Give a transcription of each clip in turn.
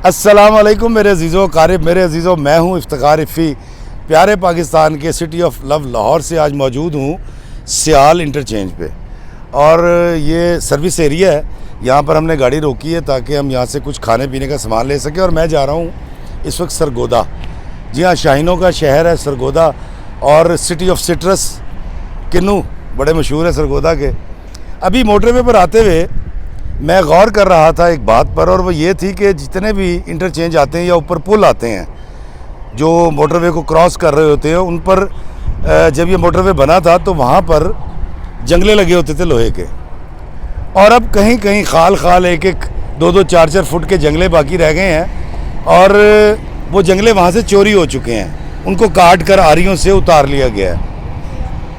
अस्सलाम वालेकुम मेरे अजीज़ों क़ारिब, मेरे अजीज़ों, मैं हूँ इफ्तिखार इफ़ी, प्यारे पाकिस्तान के सिटी ऑफ लव लाहौर से आज मौजूद हूँ सियाल इंटरचेंज पे। और ये सर्विस एरिया है, यहाँ पर हमने गाड़ी रोकी है ताकि हम यहाँ से कुछ खाने पीने का सामान ले सकें। और मैं जा रहा हूँ इस वक्त सरगोदा। जी हाँ, शाहीनों का शहर है सरगोदा, और सिटी ऑफ सिट्रस किन्नू बड़े मशहूर है सरगोदा के। अभी मोटरवे पर आते हुए मैं गौर कर रहा था एक बात पर, और वो ये थी कि जितने भी इंटरचेंज आते हैं या ऊपर पुल आते हैं जो मोटरवे को क्रॉस कर रहे होते हैं, उन पर जब ये मोटरवे बना था तो वहाँ पर जंगले लगे होते थे लोहे के, और अब कहीं कहीं खाल खाल एक एक 2-2, 4-4 फुट के जंगले बाकी रह गए हैं, और वो जंगले वहाँ से चोरी हो चुके हैं, उनको काट कर आरियों से उतार लिया गया है।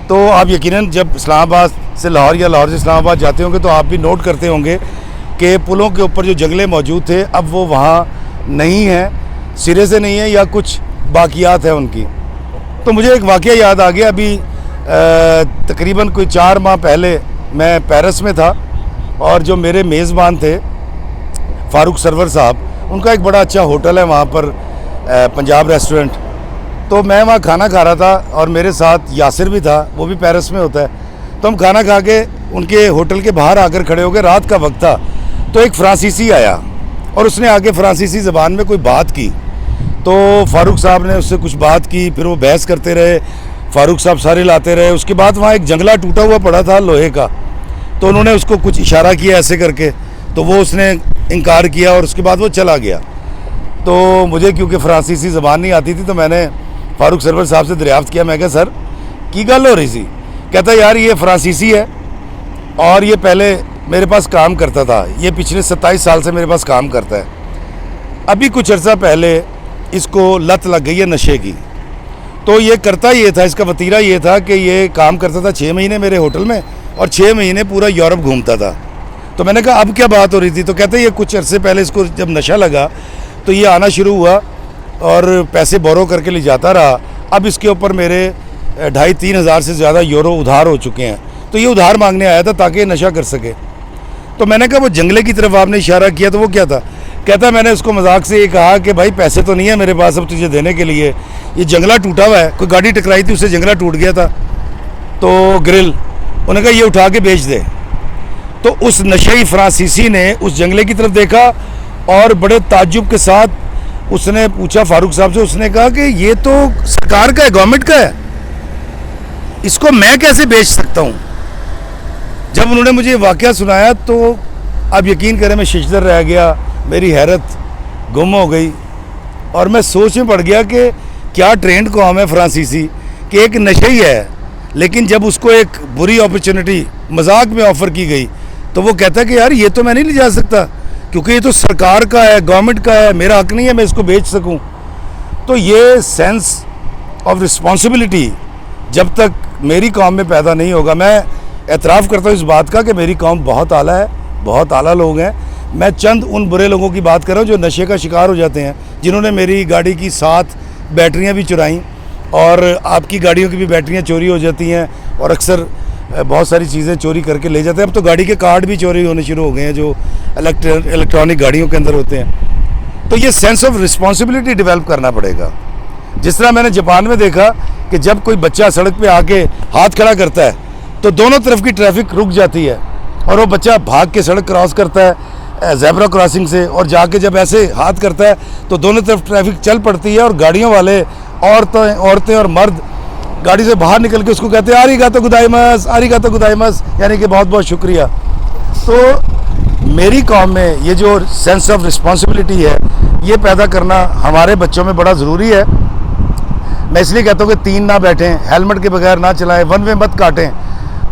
तो आप यकीनन जब इस्लामाबाद से लाहौर या लाहौर से इस्लामाबाद जाते होंगे तो आप भी नोट करते होंगे कि पुलों के ऊपर जो जंगले मौजूद थे अब वो वहाँ नहीं हैं, सिरे से नहीं है या कुछ बाकियात है उनकी। तो मुझे एक वाक़या याद आ गया। अभी तकरीबन कोई 4 माह पहले मैं पेरिस में था, और जो मेरे मेज़बान थे फ़ारूक सरवर साहब, उनका एक बड़ा अच्छा होटल है वहाँ पर, पंजाब रेस्टोरेंट। तो मैं वहाँ खाना खा रहा था और मेरे साथ यासिर भी था, वो भी पेरिस में होता है। तो हम खाना खा के उनके होटल के बाहर आकर खड़े हो गए, रात का वक्त था। तो एक फ्रांसीसी आया और उसने आके फ्रांसीसी ज़बान में कोई बात की, तो फ़ारूक साहब ने उससे कुछ बात की, फिर वो बहस करते रहे, फ़ारूक साहब सारे लाते रहे। उसके बाद वहाँ एक जंगला टूटा हुआ पड़ा था लोहे का, तो उन्होंने उसको कुछ इशारा किया ऐसे करके, तो वो उसने इनकार किया और उसके बाद वो चला गया। तो मुझे क्योंकि फ्रांसीसी ज़बान नहीं आती थी तो मैंने फ़ारूक सरवर साहब से दरियाफ्त किया, मैं कहा सर की गल हो रही थी? कहता यार ये फ्रांसीसी है और ये पहले मेरे पास काम करता था, ये पिछले 27 साल से मेरे पास काम करता है। अभी कुछ अर्सा पहले इसको लत लग गई है नशे की। तो ये करता ये था, इसका वतीरा ये था कि ये काम करता था 6 महीने मेरे होटल में और 6 महीने पूरा यूरोप घूमता था। तो मैंने कहा अब क्या बात हो रही थी? तो कहते ये कुछ अरसे पहले इसको जब नशा लगा तो ये आना शुरू हुआ और पैसे बोरो करके ले जाता रहा। अब इसके ऊपर मेरे 2,500-3 हज़ार से ज़्यादा यूरो उधार हो चुके हैं। तो ये उधार मांगने आया था ताकि नशा कर सके। तो मैंने कहा वो जंगले की तरफ आपने इशारा किया तो वो क्या था? कहता मैंने उसको मजाक से ये कहा कि भाई पैसे तो नहीं है मेरे पास अब तुझे देने के लिए, ये जंगला टूटा हुआ है, कोई गाड़ी टकराई थी उससे जंगला टूट गया था, तो ग्रिल, उन्होंने कहा ये उठा के बेच दे। तो उस नशेई फ्रांसीसी ने उस जंगले की तरफ देखा और बड़े ताज्जुब के साथ उसने पूछा फ़ारूक साहब से, उसने कहा कि ये तो सरकार का है, गवर्नमेंट का है, इसको मैं कैसे बेच सकता हूँ? जब उन्होंने मुझे वाक़या सुनाया तो आप यकीन करें मैं शिशदर रह गया, मेरी हैरत गुम हो गई और मैं सोच में पड़ गया कि क्या ट्रेंड कौम है फ्रांसीसी कि एक नशे ही है, लेकिन जब उसको एक बुरी अपॉर्चुनिटी मजाक में ऑफ़र की गई तो वो कहता कि यार ये तो मैं नहीं ले जा सकता क्योंकि ये तो सरकार का है, गवर्नमेंट का है, मेरा हक नहीं है मैं इसको बेच सकूं। तो ये सेंस ऑफ रिस्पॉन्सिबिलिटी जब तक मेरी कौम में पैदा नहीं होगा, मैं एतराफ़ करता हूँ इस बात का कि मेरी कौम बहुत आला है, बहुत आला लोग हैं। मैं चंद उन बुरे लोगों की बात कर रहा हूँ जो नशे का शिकार हो जाते हैं, जिन्होंने मेरी गाड़ी की 7 बैटरियाँ भी चुराईं, और आपकी गाड़ियों की भी बैटरियाँ चोरी हो जाती हैं और अक्सर बहुत सारी चीज़ें चोरी करके ले जाते हैं। अब तो गाड़ी के कार्ड भी चोरी होने शुरू हो गए हैं जो इलेक्ट्रॉनिक गाड़ियों के अंदर होते हैं। तो ये सेंस ऑफ रिस्पॉन्सिबिलिटी डेवलप करना पड़ेगा। जिस तरह मैंने जापान में देखा कि जब कोई बच्चा सड़क पे आके हाथ खड़ा करता है तो दोनों तरफ की ट्रैफिक रुक जाती है और वो बच्चा भाग के सड़क क्रॉस करता है ज़ेब्रा क्रॉसिंग से, और जाके जब ऐसे हाथ करता है तो दोनों तरफ ट्रैफिक चल पड़ती है और गाड़ियों वाले औरतें और मर्द गाड़ी से बाहर निकल के उसको कहते हैं आरिगातो गुदाइमस, आरिगातो गुदाइमस, यानी कि बहुत बहुत शुक्रिया। तो मेरी कौम में ये जो सेंस ऑफ रिस्पॉन्सिबिलिटी है ये पैदा करना हमारे बच्चों में बड़ा ज़रूरी है। मैं इसलिए कहता हूँ कि 3 ना बैठें, हेलमेट के बगैर ना चलाएं, वन वे मत काटें,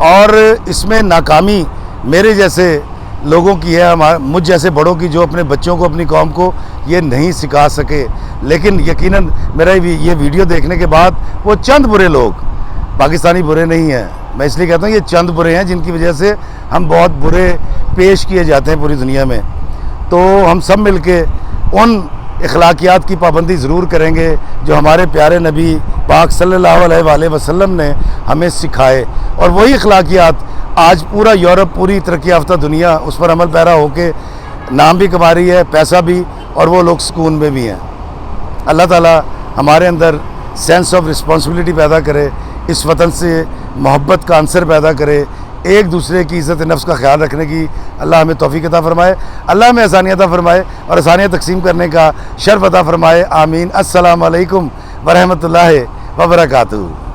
और इसमें नाकामी मेरे जैसे लोगों की है, मुझ जैसे बड़ों की, जो अपने बच्चों को, अपनी कौम को ये नहीं सिखा सके। लेकिन यकीनन मेरा ये वीडियो देखने के बाद वो चंद बुरे लोग, पाकिस्तानी बुरे नहीं हैं, मैं इसलिए कहता हूँ ये चंद बुरे हैं जिनकी वजह से हम बहुत बुरे पेश किए जाते हैं पूरी दुनिया में। तो हम सब मिल के उन अखलाकियात की पाबंदी ज़रूर करेंगे जो हमारे प्यारे नबी पाक सल्लल्लाहु अलैहि वसल्लम ने हमें सिखाए, और वही अखलाकियात आज पूरा यूरोप, पूरी तरक्की याफ्ता दुनिया उस पर अमल पैरा होके نام بھی کما رہی ہے، پیسہ بھی، اور وہ لوگ سکون میں بھی ہیں۔ اللہ تعالیٰ ہمارے اندر سینس آف رسپانسبلٹی پیدا کرے، اس وطن سے محبت کا عنصر پیدا کرے، ایک دوسرے کی عزت نفس کا خیال رکھنے کی اللہ ہمیں توفیق عطا فرمائے، اللہ ہمیں آسانیاں عطا فرمائے اور آسانیاں تقسیم کرنے کا شرف عطا فرمائے، آمین۔ السلام علیکم ورحمۃ اللہ وبرکاتہ۔